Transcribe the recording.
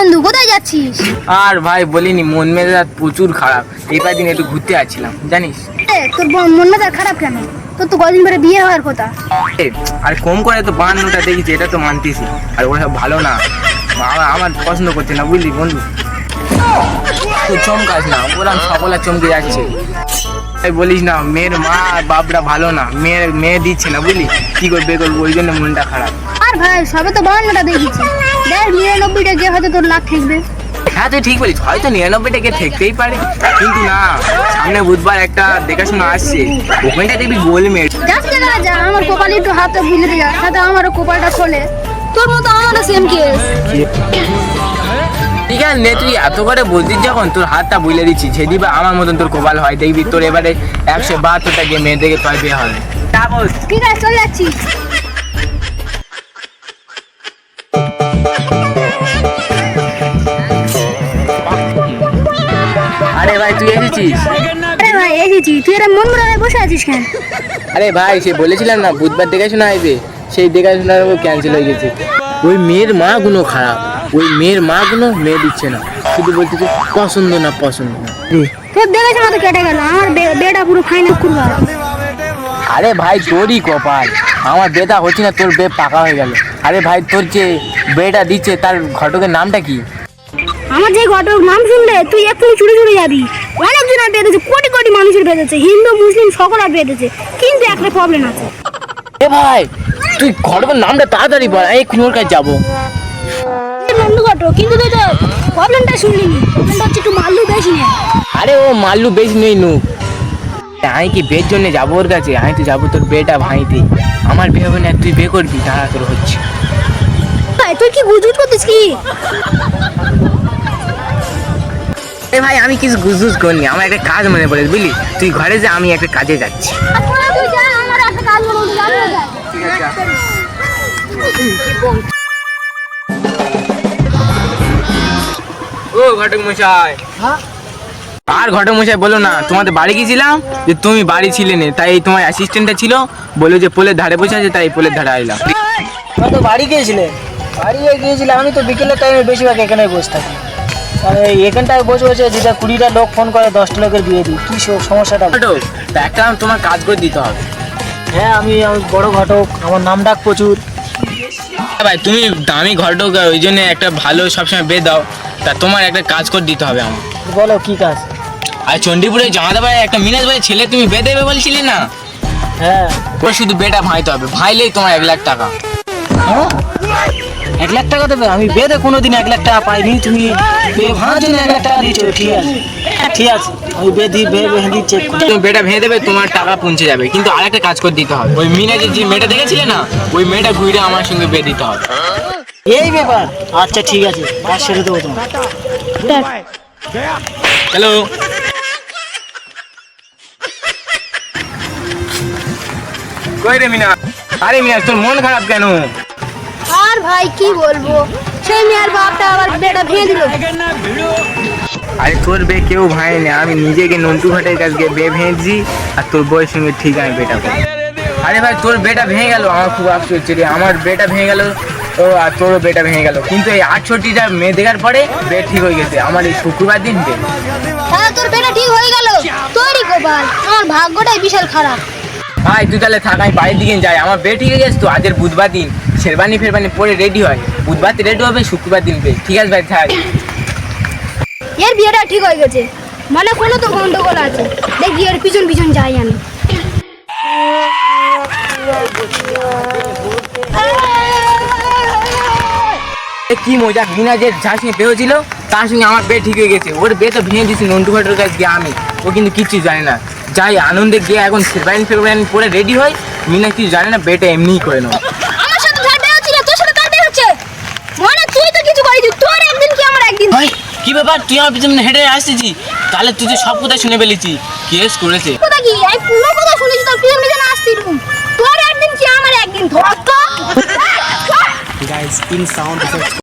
বন্ধু, কোথায় যাচ্ছিস? আর ভাই বলিনি, মন মেজাজ প্রচুর খারাপ। এই কয়েকদিন একটু ঘুরতে যাচ্ছিলাম জানিস। তোর মন মেজাজ খারাপ কেন? তোর তো কদিন পরে বিয়ে হওয়ার কথা। আর কম করে তো 52টা দেখেছি, এটা তো মানতেছি। আর ওরা ভালো না, আমার পছন্দ করছে না, বুঝলি বন্ধু। তুই চমকাস না, ওরা সকলে চমকে যাচ্ছে। বলিস না, মেয়ের মা আর বাপরা ভালো না, মেয়ে দিচ্ছে না, বুঝলি। কি করবে করবো, ওই জন্য মনটা খারাপ। আর ভাই সবে তো 52টা দেখেছি, দেখ 99টা গিয়ে হয়তো তোর লাখ ঠেকবে। হ্যাঁ তুই ঠিক বলিস, হয়তো 99টাকে ঠেকতেই পারে, কিন্তু না, সামনে বুধবার একটা দেখাশোনা আসছে, ওখানটা দেখবি গোল মেয়ে। যাচ্ছে না, যা আমার কপালে একটু হাতটা বুঝে যা, সাথে আমারও কপালটা খোলে। তোর মতো আমারও সেম কেস। ঠিক আছে নে, তুই এত করে বলছিস যখন, তোর হাতটা বুঝলে দিচ্ছি, যদি বা আমার মতন তোর কপাল হয়, দেখবি তোর এবারে 172টা গিয়ে মেয়ে দেখে তোর বিয়ে হবে। ঠিক আছে, চলে যাচ্ছি। আরে ভাই তুই এসেছিস? আরে ভাই এসেছি, তুই এরা মন মরা হয়ে বসে আছিস কেন? আরে ভাই সে বলেছিলাম না বুধবার দেখাশোনা আসবে, সেই দেখাশোনা ক্যান্সেল হয়ে গেছে। ওই মেয়ের মা গুলো খারাপ, ওই মেয়ের মা গুলো মেয়ে দিচ্ছে না, শুধু বলতেছে পছন্দ না পছন্দ না। তোর দেখাশোনা তো কেটে গেল, আমার বেটা পুরো ফাইনাল করবা। আরে ভাই তোরই কপাল, আমার বেটা হচ্ছে না, তোর বে পাকা হয়ে গেল। আরে ভাই তোর যে বেটা দিচ্ছে তার ঘটকের নামটা কি? আমার যে ঘটক নাম শুনলে তুই এক্ষুনি চুরি চুরি যাবি। অনেকজনের বেঁধেছে, কোটি কোটি মানুষের বেঁধেছে, হিন্দু মুসলিম সকলের বেঁধেছে, কিন্তু একটা প্রবলেম আছে। এ ভাই তুই ঘটকের নামটা তাড়াতাড়ি বল, এই ওর কাছে যাবো। বন্ধু ঘটক, কিন্তু তুই তো প্রবলেমটা শুনলি, প্রবলেমটা হচ্ছে একটু মাল্লু বেশি নেই। আরে ও মাল্লু বেশ নেই নু, আমি কি বের জন্য যাবো ওর কাছে? আমি তো যাবো তোর বেটা ভাইতে, আমার বিয়ে হবে না, তুই বিয়ে করবি, তারা তোর হচ্ছে। তুই কি গুজগুজ করতিস কি? এ ভাই আমি কিছু গুজগুজ করিনি, আমার একটা কাজ মনে পড়ে, বুঝলি। তুই ঘরে যা, আমি একটা কাজে যাচ্ছি। তুই যা, আমার একটা কাজ বলতে যাবি না। ও ঘটক মশাই। আর ঘটক মশাই বলো না, তোমাদের বাড়ি গেছিলাম, যে তুমি বাড়ি ছিলে না, তাই তোমার অ্যাসিস্ট্যান্টটা ছিল, বলে যে পোলের ধারে বসে আছে, তাই পোলের ধারে আইলাম। তো বাড়ি গিয়েছিলে? বাড়ি গিয়েছিলাম আমি তো বিকেলের টাইমে বেশিরভাগ এখানে বসে থাকি। আর এখানটায় বসে বসে যেটা 20টা লোক ফোন করে 10টা লোকের বিয়ে দিই, কী সমস্যাটা? ঘটক তা একটা তোমার কাজ করে দিতে হবে। হ্যাঁ আমি বড় ঘটক, আমার নাম ডাক প্রচুর। ভাই তুমি দামি ঘটক, ওই জন্য একটা ভালো সবসময় বে দাও, তা তোমার একটা কাজ করে দিতে হবে আমার। বলো কি কাজ? আর চণ্ডীপুরে জামাতে ভাই একটা মিনাজ ভাই ছেলে তুমি বে দেবে বলছিলে না? হ্যাঁ। ওই শুধু বেটা ভাইতে হবে, ভাইলেই তোমার 1 লাখ টাকা। 1 লাখ টাকা দেবে? আমি বেদে কোনোদিন 1 লাখ টাকা পাইনি, তুমি ভাড়ার জন্য 1 লাখ টাকা দিচ্ছ? ঠিক আছে ঠিক আছে, আমি বেদি চেক করি। তুমি বেটা ভেঙে দেবে, তোমার টাকা পৌঁছে যাবে, কিন্তু আরেকটা কাজ করে দিতে হবে, ওই মিনাজের যে মেয়েটা দেখেছিলে না, ওই মেয়েটা ঘুরে আমার সঙ্গে বিয়ে দিতে হবে। এই ব্যাপার? আচ্ছা ঠিক আছে, কাজ সেরে দেবো তোমার। হ্যালো কই রে মিনা? আরে মিনা তোর মন খারাপ কেন? আর ভাই কি বলবো, সেই মেয়ের বাপটা আবার বেটা ভেঙে দিল। আরে তোর বে কেউ ভাই না, আমি নিজেকে নন্টু ঘাটের কাছে গিয়ে বে ভেঙেছি, আর তোর বউয়ের সঙ্গে ঠিক আমি বেটা করি। আরে ভাই তোর বেটা ভেঙে গেল, আমার খুব আফসোস হচ্ছে রে, আমার বেটা ভেঙে গেল তো, আর তোরও বেটা ভেঙে গেল, কিন্তু এই 68টা মেয়ে দেখার পরে বে ঠিক হয়ে গেছে, আমার এই শুক্রবার দিন বে। হ্যাঁ তোর বেটা ঠিক হয়ে গেল, তোরই কপাল, আমার ভাগ্যটাই বিশাল খারাপ। ভাই তুই তাহলে থাক, আমি বাড়ির দিকে যাই, আমার বে ঠিক হয়ে গেছে তো। আজের বুধবার দিন শেরবানি ফেরবানি পরে রেডি হয়, বুধবার রেডি হবে, শুক্রবার দিন বে। ঠিক আছে ভাই থাক। এর বিয়েটা ঠিক হয়ে গেছে, মানে কোনো তো গন্ডগোল আছে, দেখি এর পিছন পিছন যাই আমি। কি মজা, মিনাজের যার সঙ্গে বে হয়েছিল তার সঙ্গে আমার বে ঠিক হয়ে গেছে, ওর বে তো ভেঙে দিয়েছি নন্টু ঘাটের কাছে গিয়ে আমি, ও কিন্তু কিচ্ছু জানে না। যাই আনন্দে গিয়ে এখন শেরবানি ফেরবানি পরে রেডি হয়, মিনা কিছু জানে না, বেটা এমনিই করে নেবো। আমার সাথে ঝাড় হচ্ছে না, তোর সাথে কার বিয়ে হচ্ছে? মানে তুই তো কিছু করিস, তোর একদিন কি আমার একদিন। ভাই কি ব্যাপার, তুই আমার পিছনে হেঁটে আসতেছি, তাহলে তুই তো সব কথা শুনে ফেলেছি, কেস করেছে। কথা কি আমি পুরো কথা শুনেছি, তোর পিছন পিছন আসছিস, তোর একদিন কি আমার একদিন। ধর তো। Guys, in sound effects.